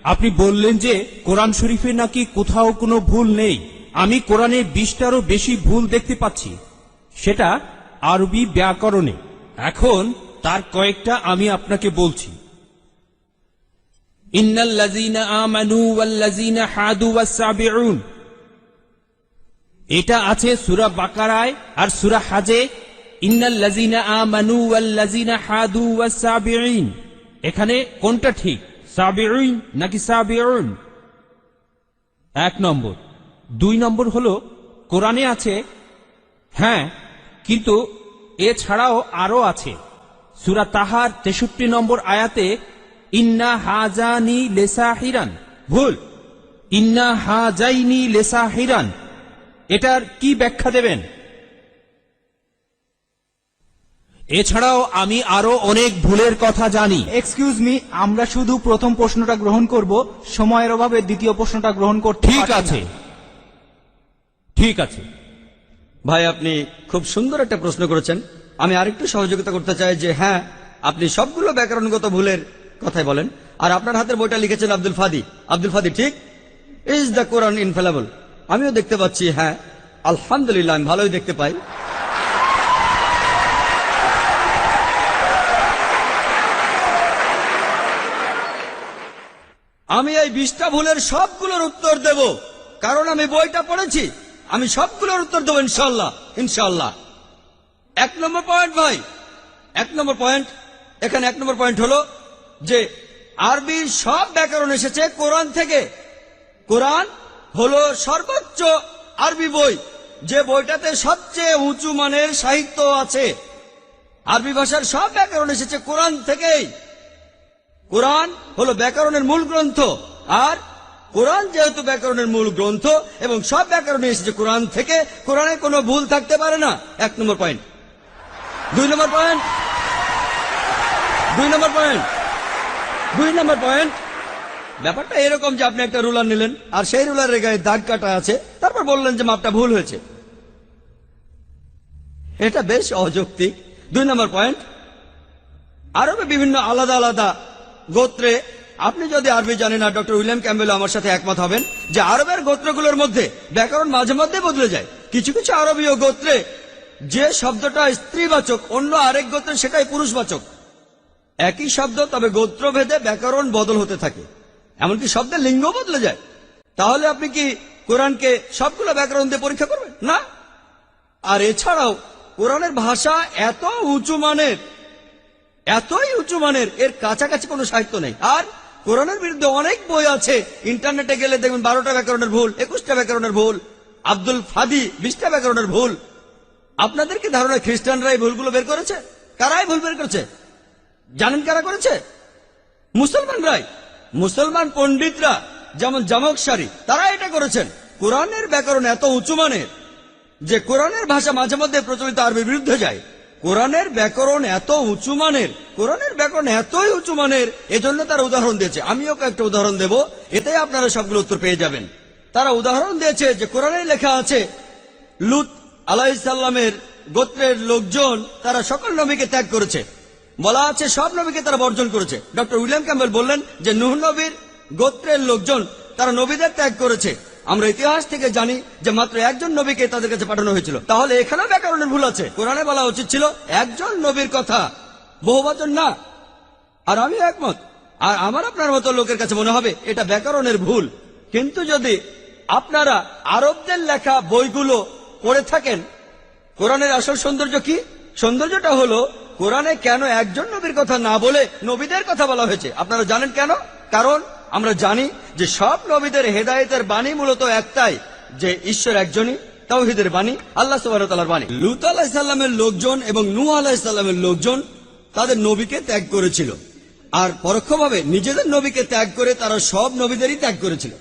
আপনি বললেন যে কোরআন শরীফে নাকি কোথাও কোনো ভুল নেই। আমি কোরআনে 20টারও বেশি ভুল দেখতে পাচ্ছি, সেটা আরবি ব্যাকরণে। এখন তার কয়েকটা আমি আপনাকে বলছি। ইন্নাল্লাযীনা আমানু ওয়াল্লাযীনা হাদু ওয়াস-সাবিউন, এটা আছে সূরা বাকারায় আর সূরা হাজে। ইন্নাল্লাযীনা আমানু ওয়াল্লাযীনা হাদু ওয়াস-সাবিউন, এখানে কোনটা ঠিক, সাবিউন নাকি সাবিউন? 1 নম্বর। 2 নম্বর হলো কোরআনে আছে, হ্যাঁ, কিন্তু এছাড়াও আরো আছে। সূরা তাহার 63 নম্বর আয়াতে ইন্না হাজানি লিসাহিরান, ভুল, ইন্না হাজাইনি লিসাহিরান। এটার কি ব্যাখ্যা দেবেন? এছাড়াও আমি আরো অনেক ভুলের কথা জানি। এক্সকিউজ মি, আমরা শুধু প্রথম প্রশ্নটা গ্রহণ করব, সময়ের অভাবে দ্বিতীয় প্রশ্নটা গ্রহণ করতে ঠিক পারছি না। আছে, ঠিক আছে। ভাই, আপনি খুব সুন্দর একটা প্রশ্ন করেছেন। আমি আরেকটু সহযোগিতা করতে চাই যে হ্যাঁ, আপনি সবগুলো ব্যাকরণগত ভুলের কথাই বলেন। আর আপনার হাতের বইটা লিখেছেন আব্দুল ফাদি। আব্দুল ফাদি ঠিক, ইজ দ্য কোরআন ইনফেলেবল। আমিও দেখতে পাচ্ছি, হ্যাঁ আলহামদুলিল্লাহ, আমি ভালোই দেখতে পাই। আমি এই 20টা ভুলের সবগুলোর উত্তর দেব, কারণ আমি বইটা পড়েছি। আমি সবগুলোর উত্তর দেবো ইনশাল্লাহ, ইনশাল্লাহ। 1 নম্বর পয়েন্ট ভাই, 1 নম্বর পয়েন্ট, এখানে 1 নম্বর পয়েন্ট হলো যে আরবির সব ব্যাকরণ এসেছে কোরআন থেকে। কোরআন হলো সর্বোচ্চ আরবি বই, যে বইটাতে সবচেয়ে উঁচু মানের সাহিত্য আছে। আরবি ভাষার সব ব্যাকরণ এসেছে কোরআন থেকেই। কোরআন হলো ব্যাকরণের মূল গ্রন্থ, আর কোরআন যেহেতু ব্যাকরণের মূল গ্রন্থ এবং সব ব্যাকরণ এসেছে কোরআন থেকে, কোরআনে কোনো ভুল থাকতে পারে না। 1 নম্বর পয়েন্ট। 2 নম্বর পয়েন্ট, 2 নম্বর পয়েন্ট, 2 নম্বর পয়েন্ট। ব্যাপারটা এরকম যে আপনি একটা রুলার নিলেন আর সেই রুলারের গায়ে দাগ কাটা আছে, তারপর বললেন যে মাপটা ভুল হয়েছে। এটা বেশ অযৌক্তিক। 2 নম্বর পয়েন্ট, আরবে বিভিন্ন আলাদা আলাদা গোত্রে, আপনি যদি আরবি জানেন, আর ডক্টর উইলিয়াম ক্যাম্বেল আমার সাথে একমত হবেন যে আরবের গোত্রগুলোর মধ্যে ব্যাকরণ মাঝে মধ্যে বদলে যায়। কিছু কিছু আরবীয় গোত্রে যে শব্দটা স্ত্রীবাচক, অন্য আরেক গোত্রে সেটাই পুরুষবাচক। একই শব্দ, তবে গোত্রভেদে ব্যাকরণ বদল হতে থাকে, এমনকি শব্দের লিঙ্গ বদলে যায়। তাহলে আপনি কি কোরআনকে সবগুলো ব্যাকরণ দিয়ে পরীক্ষা করবেন? না। আর এছাড়াও কোরআনের ভাষা এত উঁচু মানের, এতই উঁচু মানের, এর কাছাকাছি কোনো সাহিত্য নেই। আর কোরআনের বিরুদ্ধে অনেক বই আছে, ইন্টারনেটে গেলে দেখবেন 12টা ব্যাকরণের ভুল, 21টা ব্যাকরণের ভুল, আব্দুল ফাদি 20টা ব্যাকরণের ভুল। আপনাদের কি ধারণা খ্রিস্টানরা এই ভুলগুলো বের করেছে? কারাই ভুল বের করেছে জানেন? কারা করেছে? মুসলমানরাই। মুসলমান পণ্ডিতরা, যেমন জামকশারি, তারা এটা করেছেন। কোরআনের ব্যাকরণ এত উঁচু মানের যে কোরআনের ভাষা মাঝে মধ্যে প্রচলিত আরবির বিরুদ্ধে যায়। কোরআনের ব্যাকরণ এত উঁচু মানের, কোরআনের ব্যাকরণ এতই উঁচু মানের, এজন্য তারা উদাহরণ দিয়েছে। আমিও কয়েকটা উদাহরণ দেব, এতে আপনারা সবগুলো উত্তর পেয়ে যাবেন। তারা উদাহরণ দিয়েছে যে কোরআনে লেখা আছে লূত আলাইহিস সালামের গোত্রের লোকজন, তারা সকল নবীকে ত্যাগ করেছে। বলা আছে সব নবীকে তারা বর্জন করেছে। ডক্টর উইলিয়াম ক্যাম্বেল বললেন যে নূহ নবীর গোত্রের লোকজন, তারা নবীদের ত্যাগ করেছে। আমরা ইতিহাস থেকে জানি যে মাত্র একজন নবীকে তাদের কাছে পাঠানো হয়েছিল। তাহলে এখানেও ব্যাকরণের ভুল আছে। কোরআনে বলা উচিত ছিল একজন নবীর কথা, বহুবচন না। আর আমি একমত, আর আমার আপনার মতো লোকের কাছে মনে হবে এটা ব্যাকরণের ভুল। কিন্তু যদি আপনারা আরবদের লেখা বইগুলো পড়ে থাকেন, কোরআনের আসল সৌন্দর্য কি? সৌন্দর্যটা হলো কোরআনে কেন একজন নবীর কথা না বলে নবীদের কথা বলা হয়েছে। আপনারা জানেন কেন? কারণ আমরা জানি যে সব নবীদের হেদায়েতের বাণী মূলত একটাই, যে ঈশ্বর একজনই, তাওহীদের বাণী, আল্লাহ সুবহানাহু ওয়া তাআলার বাণী। লূত আলাইহিস সালামের লোকজন এবং নূহ আলাইহিস সালামের লোকজন তাদের নবীকে ত্যাগ করেছিল, আর পরোক্ষভাবে নিজেদের নবীকে ত্যাগ করে তারা সব নবীদেরই ত্যাগ করেছিল।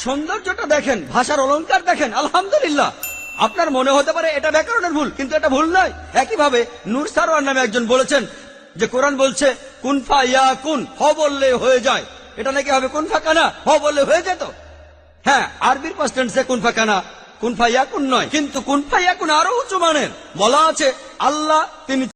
সৌন্দর্যটা দেখেন, ভাষার অলংকার দেখেন, আলহামদুলিল্লাহ। আপনার মনে হতে পারে এটা ব্যাকরণের ভুল, কিন্তু এটা ভুল নয়। একইভাবে নূর সারওয়ার নামে একজন বলেছেন যে কোরআন বলছে কুন ফা ইয়াকুন, হ বললে হয়ে যায়। এটা নাকি হবে কুন ফা কানা, হ বললে হয়ে যেত। হ্যাঁ, আরবির পাস্ট টেন্সে কুন ফা কানা, কুন ফা ইয়াকুন নয়, কিন্তু কুন ফা ইয়াকুন আরো উঁচু মানের। বলা আছে আল্লাহ তিনি